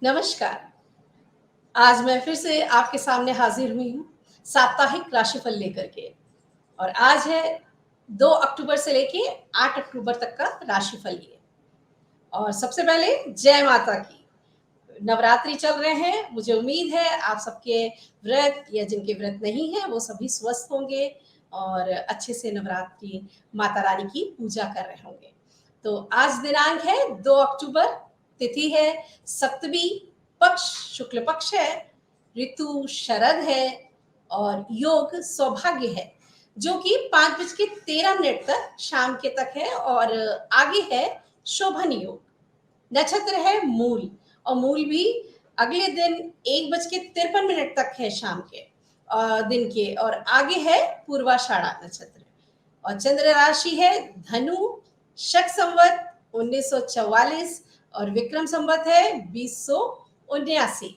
नमस्कार। आज मैं फिर से आपके सामने हाजिर हुई हूँ साप्ताहिक राशिफल लेकर के। और आज है 2 अक्टूबर से लेके 8 अक्टूबर तक का राशिफल ये। और सबसे पहले जय माता की। नवरात्रि चल रहे हैं, मुझे उम्मीद है आप सबके व्रत या जिनके व्रत नहीं है वो सभी स्वस्थ होंगे और अच्छे से नवरात्रि माता रानी की पूजा कर रहे होंगे। तो आज दिनांक है 2 अक्टूबर, तिथि है सप्तमी, पक्ष शुक्ल पक्ष है, ऋतु शरद है और योग सौभाग्य है जो कि 5:13 तक शाम के तक है और आगे है शोभन योग। नक्षत्र है मूल और मूल भी अगले दिन 1:53 तक है शाम के दिन के और आगे है पूर्वाषाढ़ा नक्षत्र। और चंद्र राशि है धनु, शक संवत 1944 और विक्रम संवत है 2079।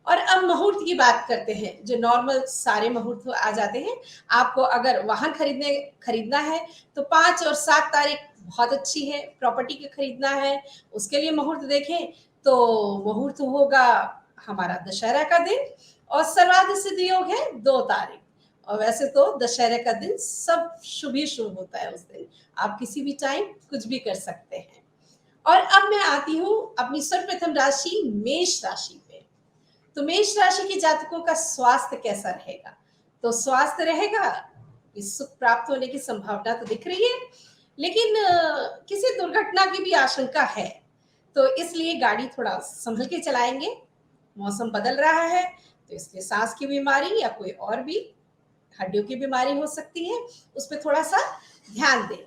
और अब मुहूर्त की बात करते हैं, जो नॉर्मल सारे मुहूर्त आ जाते हैं। आपको अगर वाहन खरीदना है तो 5 और 7 तारीख बहुत अच्छी है। प्रॉपर्टी के खरीदना है उसके लिए मुहूर्त देखें तो मुहूर्त होगा हमारा दशहरा का दिन और सर्वाधिक सिद्ध योग है 2 तारीख। और वैसे तो दशहरे का दिन सब शुभ ही शुभ होता है, उस दिन आप किसी भी टाइम कुछ भी कर सकते हैं। और अब मैं आती हूँ अपनी सर्वप्रथम राशि मेष राशि पे। तो मेष राशि के जातकों का स्वास्थ्य कैसा रहेगा? तो स्वास्थ्य रहेगा, इस सुख प्राप्त होने की संभावना तो दिख रही है, लेकिन किसी दुर्घटना की भी आशंका है। तो इसलिए गाड़ी थोड़ा संभल के चलाएंगे। मौसम बदल रहा है तो इसलिए सांस की बीमारी या कोई और भी हड्डियों की बीमारी हो सकती है, उस पर थोड़ा सा ध्यान दें,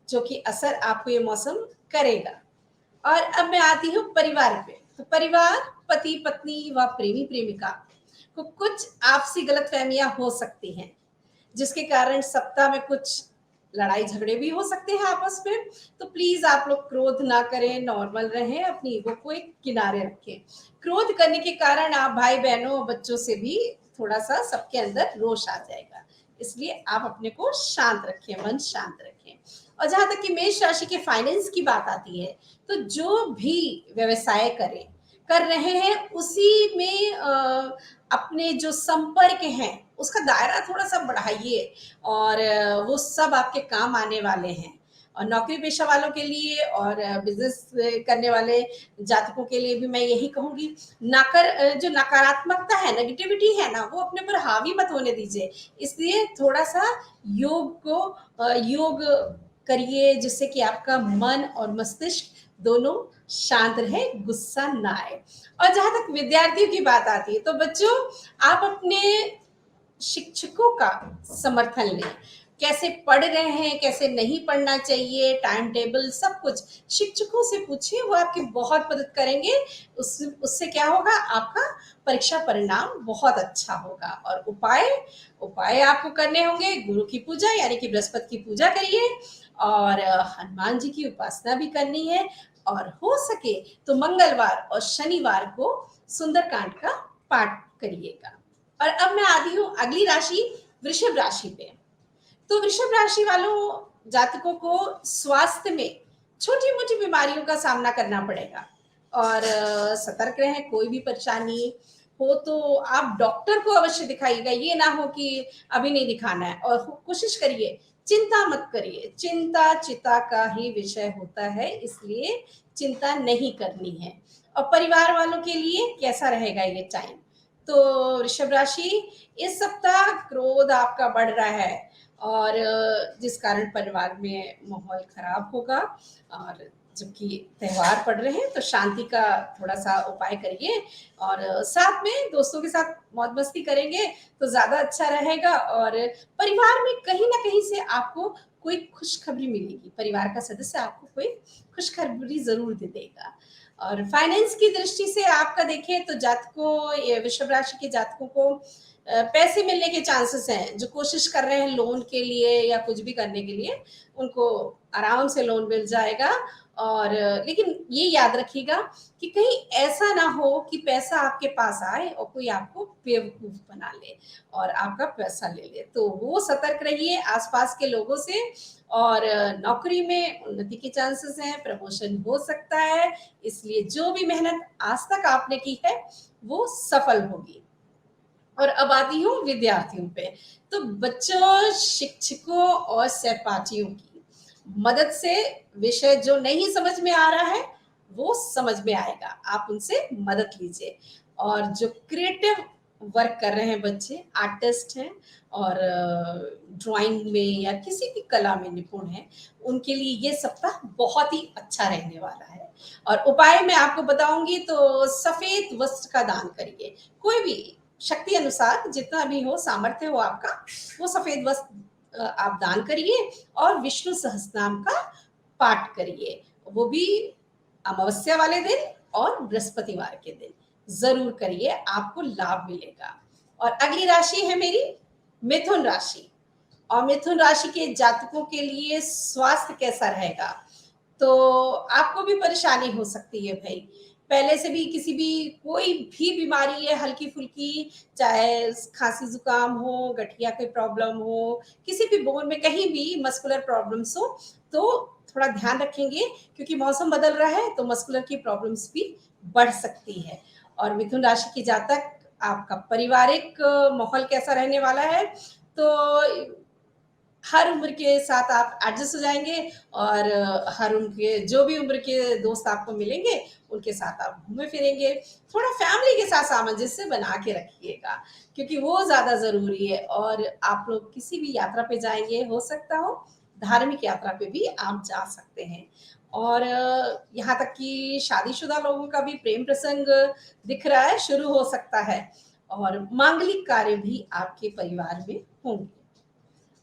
जो कि असर आपको ये मौसम करेगा। और अब मैं आती हूँ परिवार पे। तो परिवार, पति पत्नी व प्रेमी प्रेमिका को कुछ आपसी गलतफहमियां हो सकती हैं, जिसके कारण सप्ताह में कुछ लड़ाई झगड़े भी हो सकते हैं आपस में। तो प्लीज आप लोग क्रोध ना करें, नॉर्मल रहें, अपनी ईगो को एक किनारे रखें। क्रोध करने के कारण आप भाई बहनों और बच्चों से भी थोड़ा सा सबके अंदर रोष आ जाएगा, इसलिए आप अपने को शांत रखें, मन शांत रखें। और जहां तक कि मेष राशि के फाइनेंस की बात आती है, तो जो भी व्यवसाय कर रहे हैं उसी में अपने जो संपर्क हैं उसका दायरा थोड़ा सा बढ़ाइए और वो सब आपके काम आने वाले हैं। और नौकरी पेशा वालों के लिए और बिजनेस करने वाले जातकों के लिए भी मैं यही कहूंगी, जो नकारात्मकता है, नेगेटिविटी है ना, वो अपने पर हावी मत होने दीजिए। इसलिए थोड़ा सा योग करिए जिससे कि आपका मन और मस्तिष्क दोनों शांत रहे, गुस्सा ना आए। और जहां तक विद्यार्थियों की बात आती है, तो बच्चों आप अपने शिक्षकों का समर्थन लें। कैसे पढ़ रहे हैं, कैसे नहीं पढ़ना चाहिए, टाइम टेबल सब कुछ शिक्षकों से पूछिए, वो आपकी बहुत मदद करेंगे। उससे क्या होगा, आपका परीक्षा परिणाम बहुत अच्छा होगा। और उपाय आपको करने होंगे, गुरु की पूजा यानी कि बृहस्पति की पूजा करिए और हनुमान जी की उपासना भी करनी है। और हो सके तो मंगलवार और शनिवार को सुंदरकांड का पाठ करिएगा। और अब मैं आती हूँ अगली राशि वृषभ राशि पे। तो वृषभ राशि वालों जातकों को स्वास्थ्य में छोटी मोटी बीमारियों का सामना करना पड़ेगा और सतर्क रहें। कोई भी परेशानी हो तो आप डॉक्टर को अवश्य दिखाइएगा, ये ना हो कि अभी नहीं दिखाना है। और कोशिश करिए, चिंता मत करिए, चिंता चिता का ही विषय होता है, इसलिए चिंता नहीं करनी है। और परिवार वालों के लिए कैसा रहेगा ये टाइम? तो ऋषभ राशि, इस सप्ताह क्रोध आपका बढ़ रहा है और जिस कारण परिवार में माहौल खराब होगा। और जबकि त्योहार पड़ रहे हैं तो शांति का थोड़ा सा उपाय करिए और साथ में दोस्तों के साथ मौज मस्ती करेंगे तो ज्यादा अच्छा रहेगा। और परिवार में कहीं ना कहीं से आपको कोई खुशखबरी मिलेगी, परिवार का सदस्य आपको कोई खुशखबरी जरूर दे देगा। और फाइनेंस की दृष्टि से आपका देखें तो जातकों, ये वृषभ राशि के जातकों को पैसे मिलने के चांसेस हैं। जो कोशिश कर रहे हैं लोन के लिए या कुछ भी करने के लिए, उनको आराम से लोन मिल जाएगा। और लेकिन ये याद रखिएगा कि कहीं ऐसा ना हो कि पैसा आपके पास आए और कोई आपको बेवकूफ़ बना ले और आपका पैसा ले ले। तो वो सतर्क रहिए आस-पास के लोगों से और नौकरी में उन्नति के चांसेस हैं, प्रमोशन हो सकता है, इसलिए जो भी मेहनत आज तक आपने की है, वो सफल होगी। और अब आती हूँ विद्यार्थियों पे। तो बच्चों, शिक्षकों और सहपाठियों की मदद से विषय जो नहीं समझ में आ रहा है, वो समझ में आएगा। आप उनसे मदद लीजिए और जो क्रिएटिव वर्क कर रहे हैं बच्चे, आर्टिस्ट हैं और ड्राइंग में या किसी भी कला में निपुण हैं, उनके लिए ये सप्ताह बहुत ही अच्छा रहने वाला है। और उपाय मैं आपको बताऊँगी तो सफ़ेद वस्त्र का दान करिए। कोई भी शक्ति अनुसार जितना भी हो, सामर्थ्य हो आपका, वो सफ़ेद वस्त्र आप दान करिए और विष्णु सहस्त्रनाम का पाठ करिए। वो भी अमावस्या वाले दिन और बृहस्पतिवार के दिन। ज़रूर करिए, आपको लाभ मिलेगा। और अगली राशि है मेरी मिथुन राशि। और मिथुन राशि के जातकों के लिए स्वास्थ्य कैसा रहेगा? तो आपको भी परेशानी हो सकती है भई। पहले से भी किसी भी कोई भी बीमारी है हल्की-फुल्की, चाहे खाँसी-ज़ुकाम हो, गठिया कोई प्रॉब्लम हो, किसी भी बोन में कहीं भी मस्कुलर प्रॉब्लम्स हो, तो थोड़ा ध्यान रखेंगे क्योंकि मौसम बदल रहा है, तो मस्कुलर की प्रॉब्लम्स भी बढ़ सकती है। और मिथुन राशि के जातक आपका पारिवारिक माहौल कैसा रहने वाला है? तो हर उम्र के साथ आप एडजस्ट हो जाएँगे और हर उम्र के जो भी उम्र के दोस्त आपको मिलेंगे, उनके साथ आप घूमे-फिरेंगे। थोड़ा फैमिली के साथ सामंजस्य बना के रखिएगा, क्योंकि वो ज़्यादा ज़रूरी है और आप लोग किसी भी यात्रा पे जाएँगे, हो सकता हो धार्मिक यात्रा पे भी आप जा सकते हैं। और यहाँ तक कि शादीशुदा लोगों का भी प्रेम प्रसंग दिख रहा है, शुरू हो सकता है और मांगलिक कार्य भी आपके परिवार में होंगे।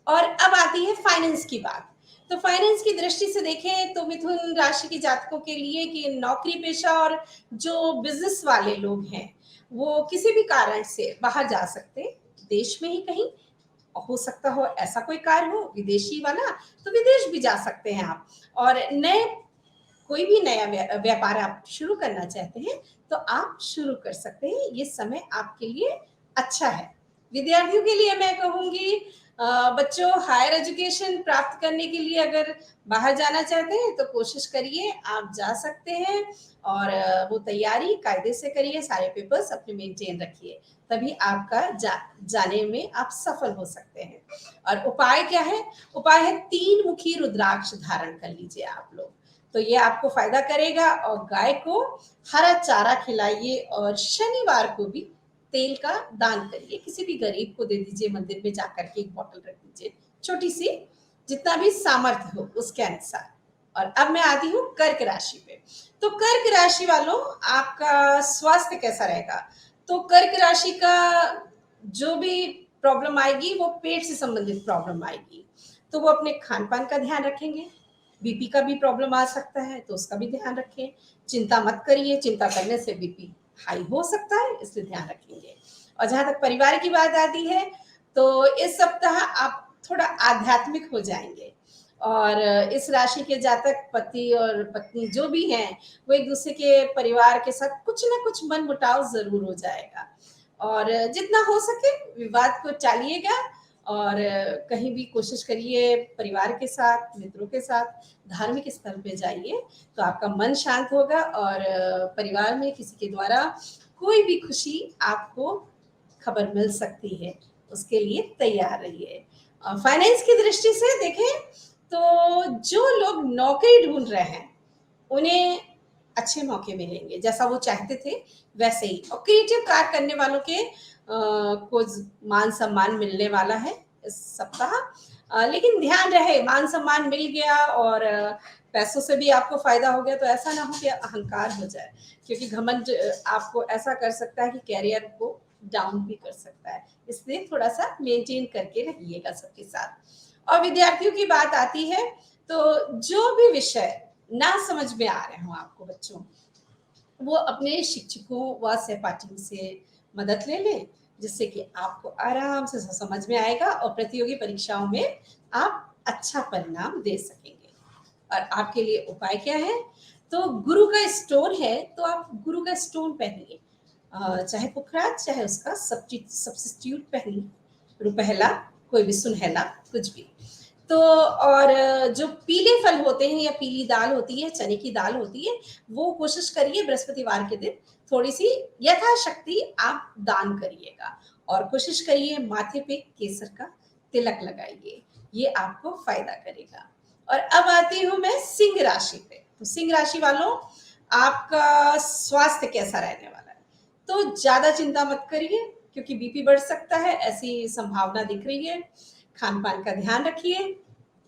और अब आती है फाइनेंस की बात। तो फाइनेंस की दृष्टि से देखें तो मिथुन राशि के जातकों के लिए कि नौकरी पेशा और जो बिज़नेस वाले लोग हैं, वो किसी भी कारण से बाहर जा सकते हैं। देश में ही कहीं हो सकता हो ऐसा कोई कार्य हो विदेशी वाला, तो विदेश भी जा सकते हैं आप। और नए कोई भी नया व्यापार आप शुरू करना चाहते हैं, तो आप शुरू कर सकते हैं। ये समय आपके लिए अच्छा है। विद्यार्थियों के लिए मैं कहूँगी बच्चों हायर एजुकेशन प्राप्त करने के लिए अगर बाहर जाना चाहते हैं, तो कोशिश करिए, आप जा सकते हैं और वो तैयारी कायदे से करिए, सारे पेपर्स अपने मेंटेन रखिए, तभी आपका जाने में आप सफल हो सकते हैं। और उपाय क्या है? उपाय है 3 मुखी रुद्राक्ष धारण कर लीजिए आप लोग। तो ये आपको फ़ायदा करेगा और गाय को हरा चारा खिलाइए और शनिवार को भी तेल का दान करिए। किसी भी गरीब को दे दीजिए, मंदिर में जाकर के एक बॉटल रख दीजिए, छोटी-सी, जितना भी सामर्थ्य हो उसके अनुसार। और अब मैं आती हूँ कर्क राशि पे। तो कर्क राशि वालों, आपका स्वास्थ्य कैसा रहेगा? तो कर्क राशि का जो भी प्रॉब्लम आएगी, वो पेट से संबंधित प्रॉब्लम आएगी। तो वो अपने खान-पान का ध्यान रखेंगे। बीपी का भी प्रॉब्लम आ सकता है, तो उसका भी ध्यान रखें। चिंता मत करिए, चिंता करने से बीपी हाई हो सकता है, इसलिए ध्यान रखेंगे। और जहाँ तक परिवार की बात आती है, तो इस सप्ताह आप थोड़ा आध्यात्मिक हो जाएँगे और इस राशि के जातक पति और पत्नी जो भी हैं, वो एक-दूसरे के परिवार के साथ कुछ न कुछ मनमुटाव ज़रूर हो जाएगा। और जितना हो सके विवाद को टालिएगा और कहीं भी कोशिश करिए परिवार के साथ, मित्रों के साथ धार्मिक स्थल पे जाइए, तो आपका मन शांत होगा और परिवार में किसी के द्वारा कोई भी खुशी आपको खबर मिल सकती है, उसके लिए तैयार रहिए। फाइनेंस की दृष्टि से देखें, तो जो लोग नौकरी ढूँढ रहे हैं, उन्हें अच्छे मौके मिलेंगे, जैसा वो चाहते थे, वैसे ही। और क्रिएटिव कार्य करने वालों के को मान-सम्मान मिलने वाला है इस सप्ताह। लेकिन ध्यान रहे, मान-सम्मान मिल गया और पैसों से भी आपको फ़ायदा हो गया, तो ऐसा ना हो कि अहंकार हो जाए, क्योंकि घमंड आपको ऐसा कर सकता है कि करियर को डाउन भी कर सकता है। इसलिए थोड़ा-सा मेंटेन करके रहिएगा सबके साथ। और विद्यार्थियों की बात आती है, तो जो भी विषय ना समझ में आ रहे हों आपको बच्चों, वो अपने शिक्षकों व सहपाठियों से मदद ले लें, जिससे कि आपको आराम से समझ में आएगा और प्रतियोगी परीक्षाओं में आप अच्छा परिणाम दे सकेंगे। और आपके लिए उपाय क्या है? तो गुरु का स्टोन है, तो आप गुरु का स्टोन पहनिए। चाहे पुखराज, चाहे उसका सब्स्टिट्यूट पहनिए, रुपहला, कोई भी सुनहला, कुछ भी। तो और जो पीले फल होते हैं या पीली दाल होती है, चने की दाल होती है, वो कोशिश करिए बृहस्पतिवार के दिन थोड़ी-सी यथाशक्ति आप दान करिएगा और कोशिश करिए माथे पे केसर का तिलक लगाइए, ये आपको फ़ायदा करेगा। और अब आती हूँ मैं सिंह राशि पे। तो सिंह राशि वालों, आपका स्वास्थ्य कैसा रहने वाला है? तो ज़्यादा चिंता मत करिए क्योंकि बीपी बढ़ सकता है, ऐसी संभावना दिख रही है। खान-पान का ध्यान रखिए,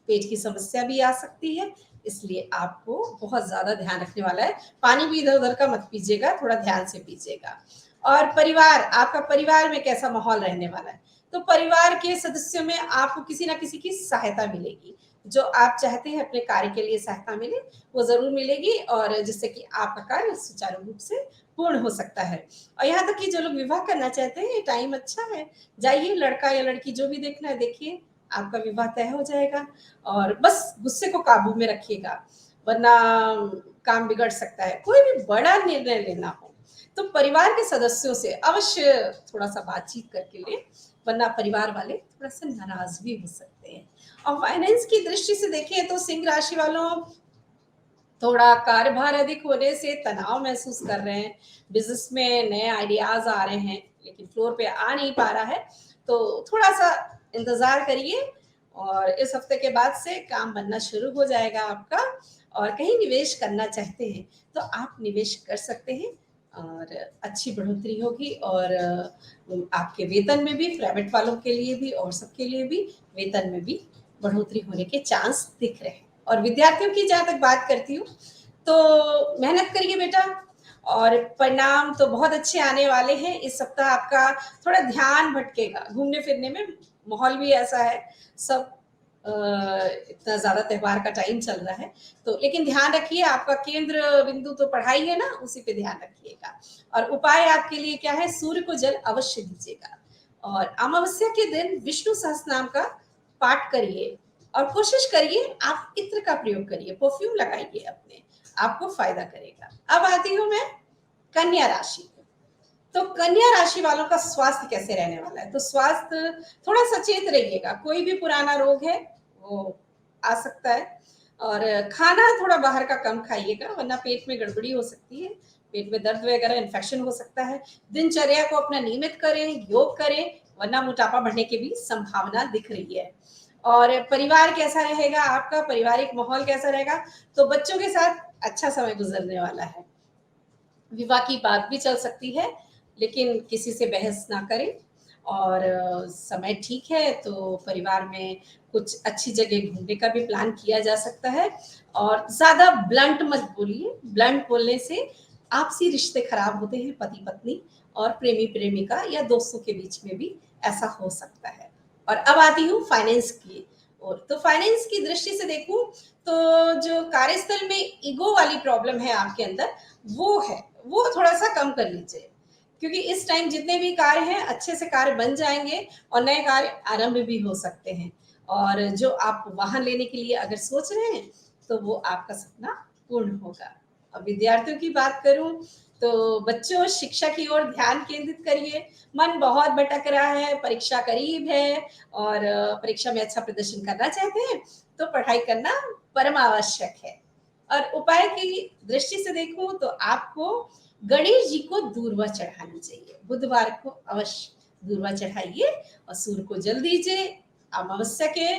पेट की समस्या भी आ सकती है, इसलिए आपको बहुत ज़्यादा ध्यान रखने वाला है। पानी भी इधर-उधर का मत पीजिएगा, थोड़ा ध्यान से पीजिएगा। और परिवार, आपका परिवार में कैसा माहौल रहने वाला है? तो परिवार के सदस्यों में आपको किसी न किसी की सहायता मिलेगी। जो आप चाहते हैं अपने कार्य के लिए सहायता मिले, वो ज़रूर मिलेगी और जिससे कि आपका कार्य सुचारू रूप से पूर्ण हो सकता है। और यहाँ तक कि जो लोग विवाह करना चाहते हैं, ये टाइम अच्छा है। जाइए, लड़का या लड़की जो भी देखना है देखिए, आपका विवाह तय हो जाएगा। और बस गुस्से को काबू में रखिएगा, वरना काम बिगड़ सकता है। कोई भी बड़ा निर्णय लेना हो, तो परिवार के सदस्यों से अवश्य थोड़ा-सा बातचीत करके लें, वरना परिवार वाले थोड़ा-सा नाराज़ भी हो सकते हैं। और फाइनेंस की दृष्टि से देखें तो सिंह राशि वालों, थोड़ा कार्यभार अधिक होने से तनाव महसूस कर रहे हैं, बिज़नेस में नए आइडियाज़ आ रहे हैं, लेकिन फ्लोर पे आ नहीं पा रहा है, तो थोड़ा-सा इंतज़ार करिए और इस हफ्ते के बाद से काम बनना शुरू हो जाएगा आपका। और कहीं निवेश करना चाहते हैं, तो आप निवेश कर सकते हैं और अच्छी बढ़ोतरी होगी और आपके वेतन में भी, प्राइवेट वालों के लिए भी और सबके लिए भी वेतन में भी बढ़ोतरी होने के चांस दिख रहे हैं। और विद्यार्थियों की जहाँ तक बात करती हूँ, तो मेहनत करिए बेटा और परिणाम तो बहुत अच्छे आने वाले हैं। इस सप्ताह आपका थोड़ा ध्यान भटकेगा, घूमने-फिरने में माहौल भी ऐसा है, सब इतना ज़्यादा त्योहार का टाइम चल रहा है, तो लेकिन ध्यान रखिए आपका केंद्र बिंदु तो पढ़ाई है ना, उसी पे ध्यान रखिएगा। और उपाय आपके लिए क्या है, सूर्य को जल अवश्य दीजिएगा और अमावस्या के दिन विष्णु सहस्त्रनाम का पाठ करिए और कोशिश करिए आप इत्र का प्रयोग करिए, परफ्यूम लगाइए अपने, आपको फ़ायदा करेगा। अब आती हूँ मैं कन्या राशि पे। तो कन्या राशि वालों का स्वास्थ्य कैसे रहने वाला है? तो स्वास्थ्य थोड़ा सचेत रहिएगा, कोई भी पुराना रोग है, वो आ सकता है और खाना थोड़ा बाहर का कम खाइएगा, वरना पेट में गड़बड़ी हो सकती है, पेट में दर्द वगैरह इन्फेक्शन हो सकता है। दिनचर्या को अपना नियमित करें, योग करें, वरना मोटापा बढ़ने की भी संभावना दिख रही है। और परिवार कैसा रहेगा आपका, पारिवारिक माहौल कैसा रहेगा? तो बच्चों के साथ अच्छा समय गुज़रने वाला है। विवाह की बात भी चल सकती है, लेकिन किसी से बहस ना करें और समय ठीक है तो परिवार में कुछ अच्छी जगह घूमने का भी प्लान किया जा सकता है और ज़्यादा ब्लंट मत बोलिए, ब्लंट बोलने से आपसी रिश्ते खराब होते हैं, पति-पत्नी और प्रेमी-प्रेमिका या दोस्तों के बीच में भी ऐसा हो सकता है। और अब आती हूँ फाइनेंस की ओर, तो फाइनेंस की दृष्टि से देखूँ तो जो कार्यस्थल में ईगो वाली प्रॉब्लम है आपके अंदर, वो है, वो थोड़ा-सा कम कर लीजिए। क्योंकि इस टाइम जितने भी कार्य हैं, अच्छे से कार्य बन जाएँगे और नए कार्य आरंभ भी हो सकते हैं। और जो आप वाहन लेने के लिए अगर सोच रहे हैं, तो वो आपका सपना पूर्ण होगा। अब विद्यार्थियों की बात करूँ, तो बच्चों शिक्षा की ओर ध्यान केंद्रित करिए। मन बहुत भटक रहा है, परीक्षा करीब है और परीक्षा में अच्छा प्रदर्शन करना चाहते हैं, तो पढ़ाई करना परम आवश्यक है। और उपाय की दृष्टि से देखूं तो आपको गणेश जी को दूर्वा चढ़ानी चाहिए, बुधवार को अवश्य दूर्वा चढ़ाइए और सूर्य को जल दीजिए। अमावस्या के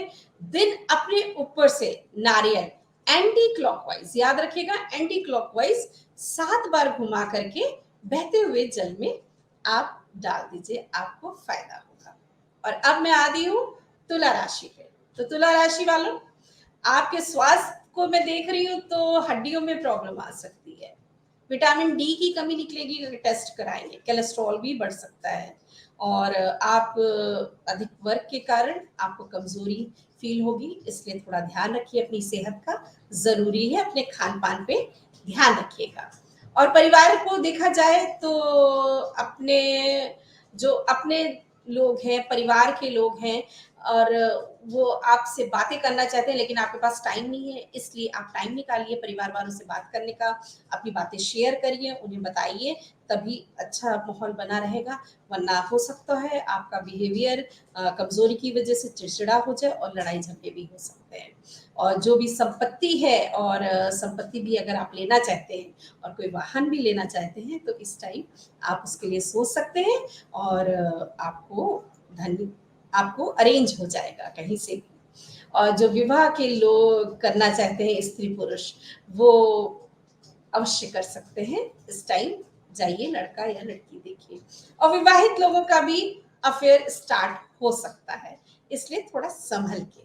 दिन अपने ऊपर से नारियल एंटी क्लॉकवाइज, याद रखिएगा, एंटी क्लॉकवाइज 7 बार घुमा करके बहते हुए जल में आप डाल दीजिए, आपको फायदा होगा। और अब मैं आती हूँ तुला राशि पे। तो तुला राशि वालों, आपके स्वास्थ्य को मैं देख रही हूँ तो हड्डियों में प्रॉब्लम आ सकती है, विटामिन डी की कमी निकलेगी अगर टेस्ट कराएंगे, कोलेस्ट्रॉल भी बढ़ सकता है और आप अधिक वर्क के कारण आपको कमजोरी फील होगी, इसलिए थोड़ा ध्यान रखिए अपनी सेहत का, जरूरी है अपने खान पान पे ध्यान रखिएगा। और परिवार को देखा जाए तो अपने जो अपने लोग हैं, परिवार के लोग हैं, और वो आपसे बातें करना चाहते हैं लेकिन आपके पास टाइम नहीं है, इसलिए आप टाइम निकालिए परिवार वालों से बात करने का, अपनी बातें शेयर करिए, उन्हें बताइए, तभी अच्छा माहौल बना रहेगा। वरना हो सकता है आपका बिहेवियर कमज़ोरी की वजह से चिड़चिड़ा हो जाए और लड़ाई-झगड़े भी हो सकते हैं। और जो भी संपत्ति है और संपत्ति भी अगर आप लेना चाहते हैं और कोई वाहन भी लेना चाहते हैं, तो इस टाइम आप उसके लिए सोच सकते हैं और धन आपको अरेंज हो जाएगा कहीं से भी। और जो विवाह के लोग करना चाहते हैं स्त्री-पुरुष, वो अवश्य कर सकते हैं। इस टाइम जाइए लड़का या लड़की देखिए। और विवाहित लोगों का भी अफेयर स्टार्ट हो सकता है, इसलिए थोड़ा सँभल के।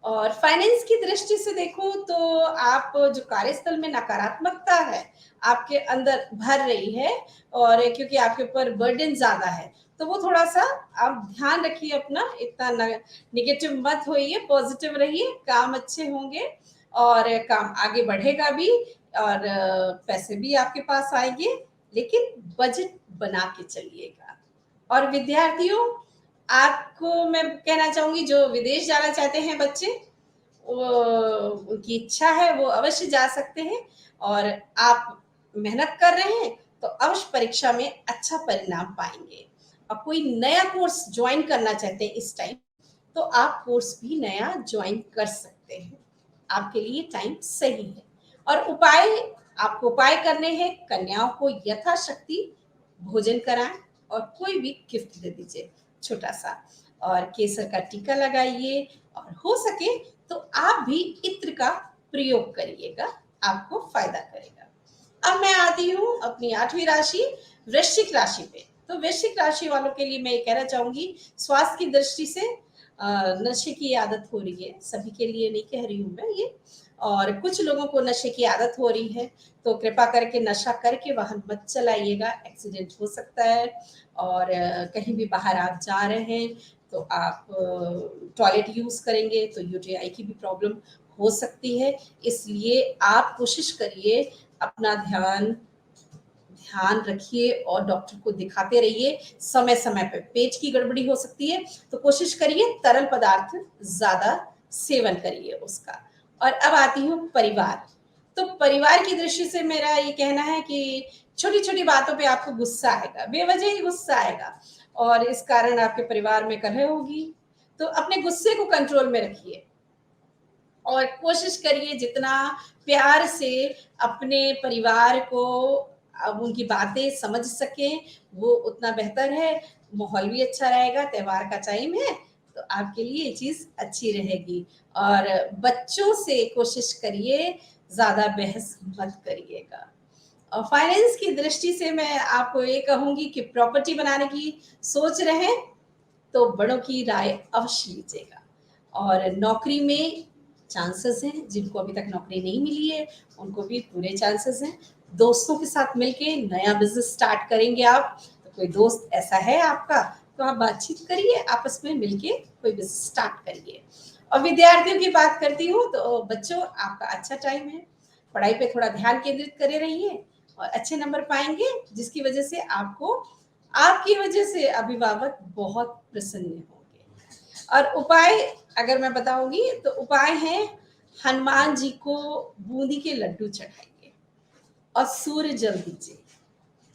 और फाइनेंस की दृष्टि से देखो तो आप जो कार्यस्थल में नकारात्मकता है, आपके अंदर भर रही है और क्योंकि आपके ऊपर बर्डन ज़्यादा है, तो वो थोड़ा-सा आप ध्यान रखिए अपना, इतना नेगेटिव मत होइए, पॉजिटिव रहिए, काम अच्छे होंगे और काम आगे बढ़ेगा भी और पैसे भी आपके पास आएँगे, लेकिन बजट बना के चलिएगा। और विद्यार्थियों, आपको मैं कहना चाहूँगी जो विदेश जाना चाहते हैं बच्चे, वो उनकी इच्छा है वो अवश्य जा सकते हैं और आप मेहनत कर रहे हैं तो अवश्य परीक्षा में अच्छा परिणाम पाएँगे। और कोई नया कोर्स जॉइन करना चाहते हैं इस टाइम, तो आप कोर्स भी नया जॉइन कर सकते हैं। आपके लिए टाइम सही है। और आपको उपाय करने हैं, कन्याओं को यथाशक्ति भोजन कराएँ और कोई भी गिफ्ट दे दीजिए छोटा-सा और केसर का टीका लगाइए और हो सके तो आप भी इत्र का प्रयोग करिएगा, आपको फ़ायदा करेगा। अब मैं आती हूँ अपनी 8वीं राशि वृश्चिक राशि पे। तो वृश्चिक राशि वालों के लिए मैं ये कहना चाहूँगी स्वास्थ्य की दृष्टि से नशे की आदत हो रही है, सभी के लिए नहीं कह रही हूँ मैं ये और कुछ लोगों को नशे की आदत हो रही है, तो कृपा करके नशा करके वाहन मत चलाइएगा, एक्सीडेंट हो सकता है और कहीं भी बाहर आप जा रहे हैं, तो आप टॉयलेट यूज़ करेंगे तो यूटीआई की भी प्रॉब्लम हो सकती है, इसलिए आप कोशिश करिए अपना ध्यान ध्यान रखिए और डॉक्टर को दिखाते रहिए समय-समय पे। पेट की गड़बड़ी हो सकती है, तो कोशिश करिए तरल पदार्थ ज़्यादा सेवन करिए उसका। और अब आती हूँ परिवार। तो परिवार की दृष्टि से मेरा ये कहना है कि छोटी-छोटी बातों पे आपको गुस्सा आएगा, बेवजह ही गुस्सा आएगा और इस कारण आपके परिवार में कलह होगी। तो अपने गुस्से को कंट्रोल में रखिए। और कोशिश करिए जितना प्यार से अपने परिवार को अब उनकी बातें समझ सकें, वो उतना बेहतर है। माहौल भी अच्छा रहेगा, त्योहार का टाइम है, तो आपके लिए ये चीज़ अच्छी रहेगी। और बच्चों से कोशिश करिए, ज़्यादा बहस मत करिएगा। और फाइनेंस की दृष्टि से मैं आपको ये कहूँगी कि प्रॉपर्टी बनाने की सोच रहे हैं, तो बड़ों की राय अवश्य लीजिएगा। और नौकरी में चांसेस हैं, जिनको अभी तक नौकरी नहीं मिली है, उनको भी पूरे चांसेस हैं। दोस्तों के साथ मिलके नया बिज़नेस स्टार्ट करेंगे आप, तो कोई दोस्त ऐसा है आपका, तो आप बातचीत करिए, आपस में मिलके कोई बिज़नेस स्टार्ट करिए। और विद्यार्थियों की बात करती हूँ, तो बच्चों आपका अच्छा टाइम है, पढ़ाई पे थोड़ा ध्यान केंद्रित करे रहिए और अच्छे नंबर पाएँगे, जिसकी वजह से आपकी वजह से अभिभावक बहुत प्रसन्न होंगे। और उपाय अगर मैं बताऊँगी तो उपाय हैं हनुमान जी को बूंदी के लड्डू चढ़ाइए और सूर्य जल दीजिए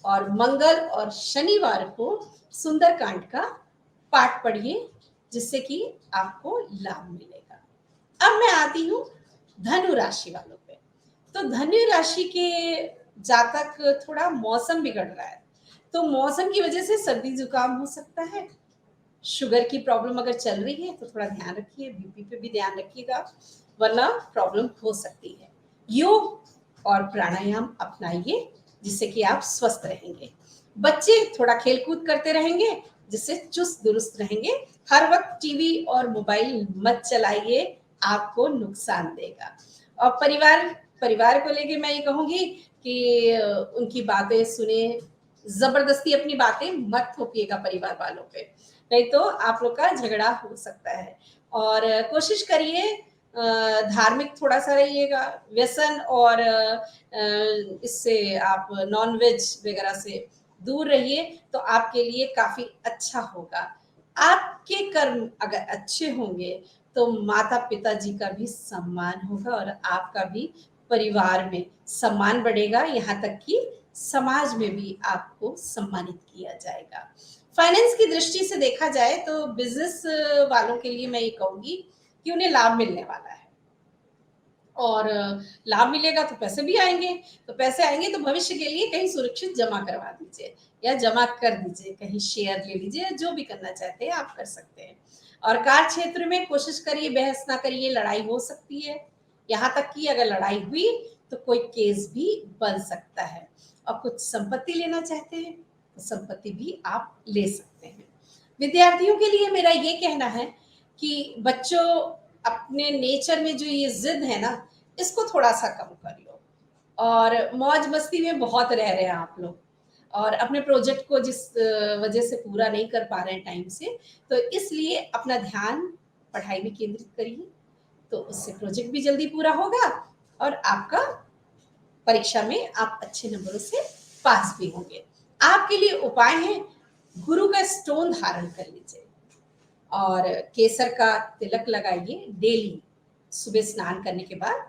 और मंगल और शनिवार को सुंदरकांड का पाठ पढ़िए जिससे कि आपको लाभ मिलेगा। अब मैं आती हूँ धनु राशि वालों पे। तो धनु राशि के जातक थोड़ा मौसम बिगड़ रहा है, तो मौसम की वजह से सर्दी जुकाम हो सकता है। शुगर की प्रॉब्लम अगर चल रही है तो थोड़ा ध्यान रखिए, बीपी पे भी ध्यान रखिएगा, वरना प्रॉब्लम हो सकती है। योग और प्राणायाम अपनाइए जिससे कि आप स्वस्थ रहेंगे। बच्चे थोड़ा खेल-कूद करते रहेंगे जिससे चुस्त-दुरुस्त रहेंगे। हर वक़्त टीवी और मोबाइल मत चलाइए, आपको नुकसान देगा। और परिवार को लेके मैं ये कहूँगी कि उनकी बातें सुने, ज़बरदस्ती अपनी बातें मत थोपिएगा परिवार वालों पे। नहीं तो आप लोग का झगड़ा हो सकता है और कोशिश करिए धार्मिक थोड़ा-सा रहिएगा, व्यसन और इससे आप नॉन-वेज वगैरह से दूर रहिए, तो आपके लिए काफ़ी अच्छा होगा। आपके कर्म अगर अच्छे होंगे तो माता-पिता जी का भी सम्मान होगा और आपका भी परिवार में सम्मान बढ़ेगा, यहाँ तक कि समाज में भी आपको सम्मानित किया जाएगा। फाइनेंस की दृष्टि से देखा जाए तो बिज़नेस वालों के लिए मैं ये कहूँगी कि उन्हें लाभ मिलने वाला है। और लाभ मिलेगा तो पैसे भी आएँगे, तो पैसे आएँगे तो भविष्य के लिए कहीं सुरक्षित जमा करवा दीजिए या जमा कर दीजिए, कहीं शेयर ले लीजिए, जो भी करना चाहते हैं आप कर सकते हैं। और कार्य क्षेत्र में कोशिश करिए, बहस ना करिए, लड़ाई हो सकती है। यहाँ तक कि अगर लड़ाई हुई तो कोई केस भी बन सकता है। और कुछ संपत्ति लेना चाहते हैं, तो संपत्ति भी आप ले सकते हैं। विद्यार्थियों के लिए मेरा ये कहना है कि बच्चों अपने नेचर में जो ये ज़िद है ना, इसको थोड़ा-सा कम कर लो और मौज-मस्ती में बहुत रह रहे हैं आप लोग और अपने प्रोजेक्ट को जिस वजह से पूरा नहीं कर पा रहे हैं टाइम से, तो इसलिए अपना ध्यान पढ़ाई में केंद्रित करिए, तो उससे प्रोजेक्ट भी जल्दी पूरा होगा और आपका परीक्षा में आप अच्छे नंबरों से पास भी होंगे। आपके लिए उपाय है, गुरु का स्टोन धारण कर लीजिए और केसर का तिलक लगाइए डेली। सुबह स्नान करने के बाद,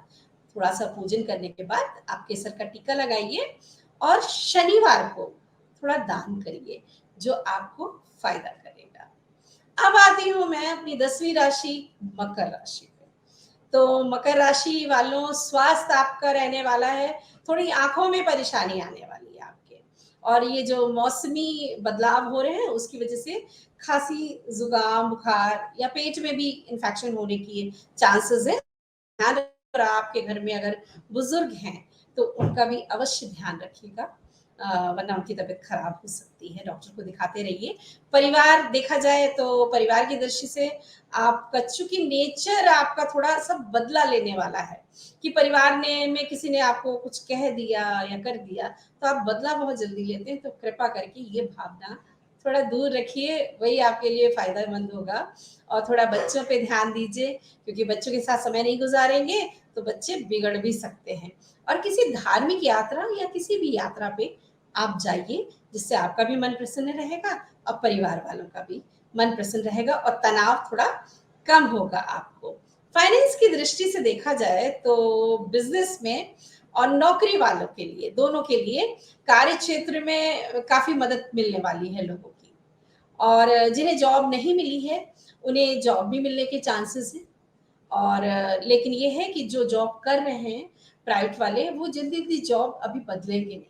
थोड़ा-सा पूजन करने के बाद आप केसर का टीका लगाइए और शनिवार को थोड़ा दान करिए, जो आपको फ़ायदा करेगा। अब आती हूँ मैं अपनी 10वीं राशि मकर राशि पे। तो मकर राशि वालों स्वास्थ्य आपका रहने वाला है, थोड़ी आँखों में परेशानी आने वाली है आपके और ये जो मौसमी बदलाव हो रहे हैं उसकी वज़ह से खाँसी, ज़ुकाम, बुखार या पेट में भी इन्फेक्शन होने की चांसेज़ है। ध्यान और आपके घर में अगर बुजुर्ग हैं तो उनका भी अवश्य ध्यान रखिएगा वरना उनकी तबीयत खराब हो सकती है। डॉक्टर को दिखाते रहिए। परिवार देखा जाए तो परिवार की दृष्टि से आपका चूंकि नेचर आपका थोड़ा सा बदला लेने वाला है कि परिवार ने में किसी ने आपको कुछ कह दिया या कर दिया तो आप बदला बहुत जल्दी लेते हैं, तो कृपा करके ये भावना थोड़ा दूर रखिए, वही आपके लिए फायदेमंद होगा। और थोड़ा बच्चों पे ध्यान दीजिए क्योंकि बच्चों के साथ समय नहीं गुजारेंगे तो बच्चे बिगड़ भी सकते हैं। और किसी धार्मिक यात्रा या किसी भी यात्रा पे आप जाइए, जिससे आपका भी मन प्रसन्न रहेगा और परिवार वालों का भी मन प्रसन्न रहेगा और तनाव थोड़ा कम होगा आपको। फाइनेंस की दृष्टि से देखा जाए तो बिजनेस में और नौकरी वालों के लिए, दोनों के लिए कार्य क्षेत्र में काफी मदद मिलने वाली है लोगों की। और जिन्हें जॉब नहीं मिली है, उन्हें जॉब भी मिलने के चांसेस हैं। और लेकिन ये है कि जो जॉब कर रहे हैं प्राइवेट वाले, वो जल्दी-जल्दी जॉब अभी बदलेंगे नहीं।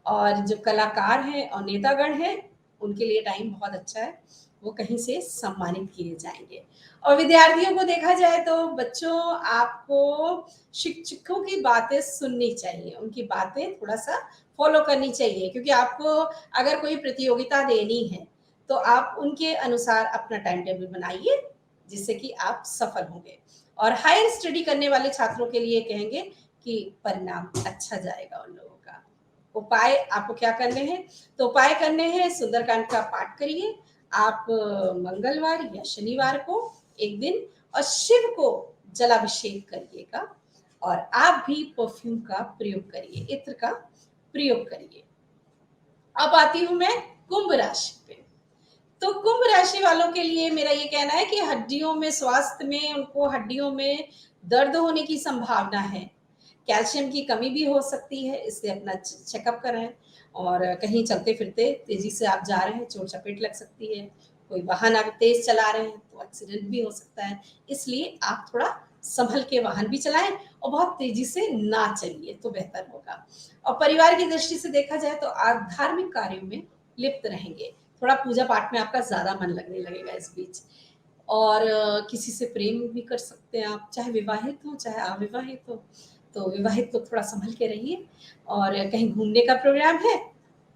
और जो कलाकार हैं और नेतागण हैं, उनके लिए टाइम बहुत अच्छा है, वो कहीं से सम्मानित किए जाएँगे। और विद्यार्थियों को देखा जाए तो बच्चों आपको शिक्षकों की बातें सुननी चाहिए, उनकी बातें थोड़ा-सा फ़ॉलो करनी चाहिए क्योंकि आपको अगर कोई प्रतियोगिता देनी है, तो आप उनके अनुसार अपना टाइम टेबल बनाइए, जिससे कि आप सफल होंगे। और हायर स्टडी करने वाले छात्रों के लिए कहेंगे कि परिणाम अच्छा जाएगा उन लोगों का। उपाय आपको क्या करने हैं? तो उपाय करने हैं सुंदरकांड का पाठ करिए। आप मंगलवार या शनिवार को एक दिन और शिव को जलाभिषेक करिएगा और आप भी परफ्यूम का प्रयोग करिए, इत्र का प्रयोग करिए। अब आती हूँ मैं कुंभ राशि पे। तो कुंभ राशि वालों के लिए मेरा ये कहना है कि हड्डियों में स्वास्थ्य में उनको हड्डियों में दर्द होने की संभावना है। कैल्शियम की कमी भी हो सकती है, इसलिए अपना चेकअप कराएं। और कहीं चलते फिरते तेजी से आप जा रहे हैं, चोट चपेट लग सकती है। कोई वाहन अगर तेज चला रहे हैं तो एक्सीडेंट भी हो सकता है, इसलिए आप थोड़ा संभल के वाहन भी चलाएं और बहुत तेजी से ना चलिए तो बेहतर होगा। और परिवार की दृष्टि से देखा जाए तो आप धार्मिक कार्यों में लिप्त रहेंगे, थोड़ा पूजा पाठ में आपका ज़्यादा मन लगने लगेगा इस बीच। और किसी से प्रेम भी कर सकते हैं आप, चाहे विवाहित हो, चाहे अविवाहित हो। तो विवाहित तो थोड़ा सँभल के रहिए और कहीं घूमने का प्रोग्राम है,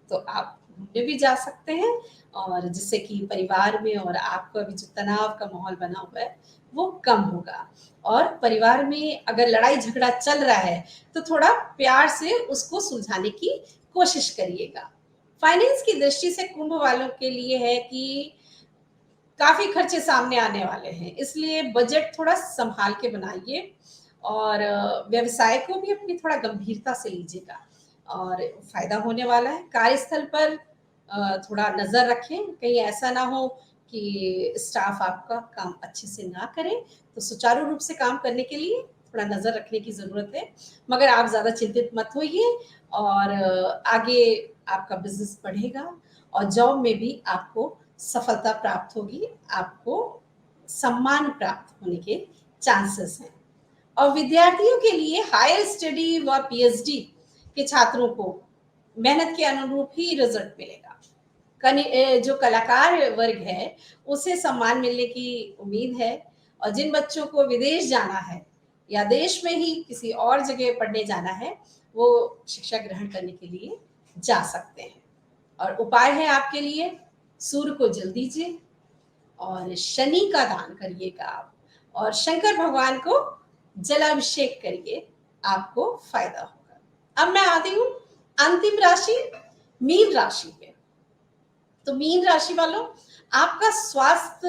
तो आप घूमने भी जा सकते हैं और जिससे कि परिवार में और आपका भी जो तनाव का माहौल बना हुआ है, वो कम होगा। और परिवार में अगर लड़ाई-झगड़ा चल रहा है, तो थोड़ा प्यार से उसको सुलझाने की कोशिश करिएगा। फाइनेंस की दृष्टि से कुंभ वालों के लिए है कि काफ़ी खर्चे सामने आने वाले हैं, इसलिए बजट थोड़ा सँभाल के बनाइए और व्यवसाय को भी अपनी थोड़ा गंभीरता से लीजिएगा और फ़ायदा होने वाला है। कार्यस्थल पर थोड़ा नज़र रखें, कहीं ऐसा ना हो कि स्टाफ आपका काम अच्छे से ना करे, तो सुचारू रूप से काम करने के लिए थोड़ा नज़र रखने की ज़रूरत है। मगर आप ज़्यादा चिंतित मत होइए और आगे आपका बिज़नेस बढ़ेगा और जॉब में भी आपको सफलता प्राप्त होगी, आपको सम्मान प्राप्त होने के चांसेस हैं। और विद्यार्थियों के लिए हायर स्टडी व पीएचडी के छात्रों को मेहनत के अनुरूप ही रिजल्ट मिलेगा। जो कलाकार वर्ग है उसे सम्मान मिलने की उम्मीद है और जिन बच्चों को विदेश जाना है या देश में ही किसी और जगह पढ़ने जाना है वो शिक्षा ग्रहण करने के लिए जा सकते हैं। और उपाय है आपके लिए, सूर्य को जल दीजिए और शनि का दान करिएगा आप और शंकर भगवान को जलाभिषेक करिए, आपको फायदा होगा। अब मैं आती हूँ अंतिम राशि मीन राशि पे। तो मीन राशि वालों, आपका स्वास्थ्य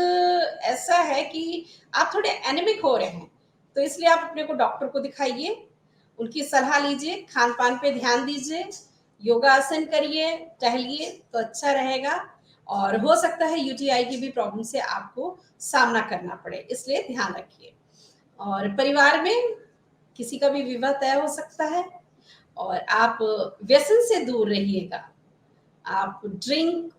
ऐसा है कि आप थोड़े एनेमिक हो रहे हैं, तो इसलिए आप अपने को डॉक्टर को दिखाइए, उनकी सलाह लीजिए, खान पान पे ध्यान दीजिए, योगासन करिए, टहलिए तो अच्छा रहेगा। और हो सकता है यूटीआई की भी प्रॉब्लम से आपको सामना करना पड़े, इसलिए ध्यान रखिए। और परिवार में किसी का भी विवाह तय हो सकता है और आप व्यसन से दूर रहिएगा, आप ड्रिंक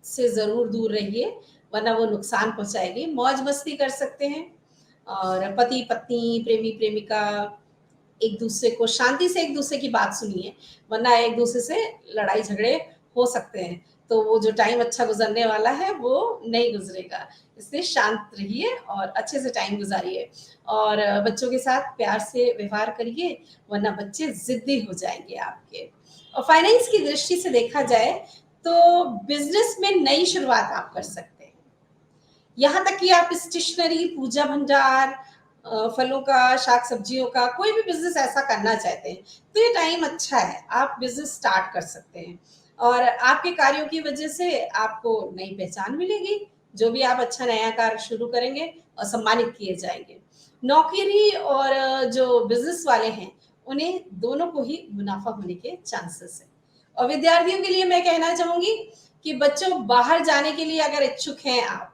से ज़रूर दूर रहिए वरना वो नुकसान पहुंचाएगी। मौज मस्ती कर सकते हैं और पति पत्नी प्रेमी प्रेमिका एक दूसरे को शांति से एक दूसरे की बात सुनिए, वरना एक दूसरे से लड़ाई झगड़े हो सकते हैं, तो वो जो टाइम अच्छा गुजरने वाला है वो नहीं गुजरेगा। इसलिए शांत रहिए और अच्छे से टाइम गुजारिए और बच्चों के साथ प्यार से व्यवहार करिए, वरना बच्चे जिद्दी हो जाएंगे आपके। और फाइनेंस की दृष्टि से देखा जाए तो बिजनेस में नई शुरुआत आप कर सकते हैं। यहाँ तक कि आप स्टेशनरी, पूजा भंडार, फलों का, शाक सब्जियों का कोई भी बिजनेस ऐसा करना चाहते हैं तो ये टाइम अच्छा है, आप बिजनेस स्टार्ट कर सकते हैं। और आपके कार्यों की वजह से आपको नई पहचान मिलेगी, जो भी आप अच्छा नया कार्य शुरू करेंगे और सम्मानित किए जाएंगे। नौकरी और जो बिजनेस वाले हैं उन्हें दोनों को ही मुनाफा होने के चांसेस है। और विद्यार्थियों के लिए मैं कहना चाहूंगी कि बच्चों बाहर जाने के लिए अगर इच्छुक हैं आप,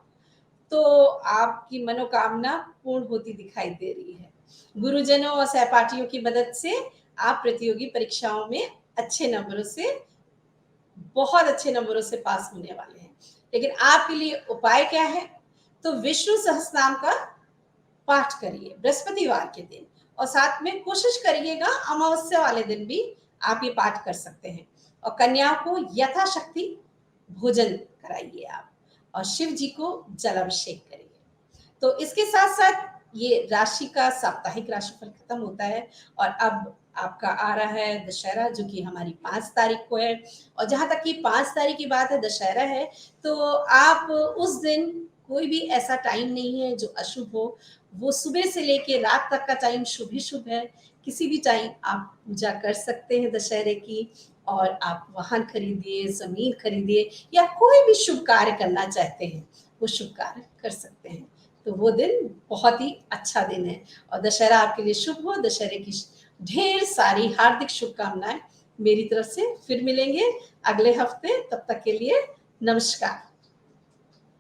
तो आपकी मनोकामना पूर्ण होती दिखाई दे रही है। गुरुजनों और सहपाठियों की मदद से आप प्रतियोगी परीक्षाओं में अच्छे नंबरों से, बहुत अच्छे नंबरों से पास होने वाले हैं। लेकिन आपके लिए उपाय क्या है? तो विष्णु सहस्त्रनाम का पाठ करिए बृहस्पतिवार के दिन और साथ में कोशिश करिएगा अमावस्या वाले दिन भी आप ये पाठ कर सकते हैं। और कन्या को यथाशक्ति भोजन कराइए आप और शिव जी को जलाभिषेक करिए। तो इसके साथ साथ ये राशि का साप्ताहिक राशिफल खत्म होता है और अब आपका आ रहा है दशहरा, जो कि हमारी 5 तारीख को है। और जहां तक कि 5 तारीख की बात है, दशहरा है, तो आप उस दिन कोई भी ऐसा टाइम नहीं है जो अशुभ हो। वो सुबह से लेके रात तक का टाइम शुभ ही शुभ है। किसी भी टाइम आप पूजा कर सकते हैं दशहरे की और आप वाहन खरीदिए, जमीन खरीदिए या कोई भी शुभ कार्य करना चाहते हैं वो शुभ कार्य कर सकते हैं। तो वो दिन बहुत ही अच्छा दिन है और दशहरा आपके लिए शुभ हो। दशहरे की ढेर सारी हार्दिक शुभकामनाएं मेरी तरफ से। फिर मिलेंगे अगले हफ्ते, तब तक के लिए नमस्कार।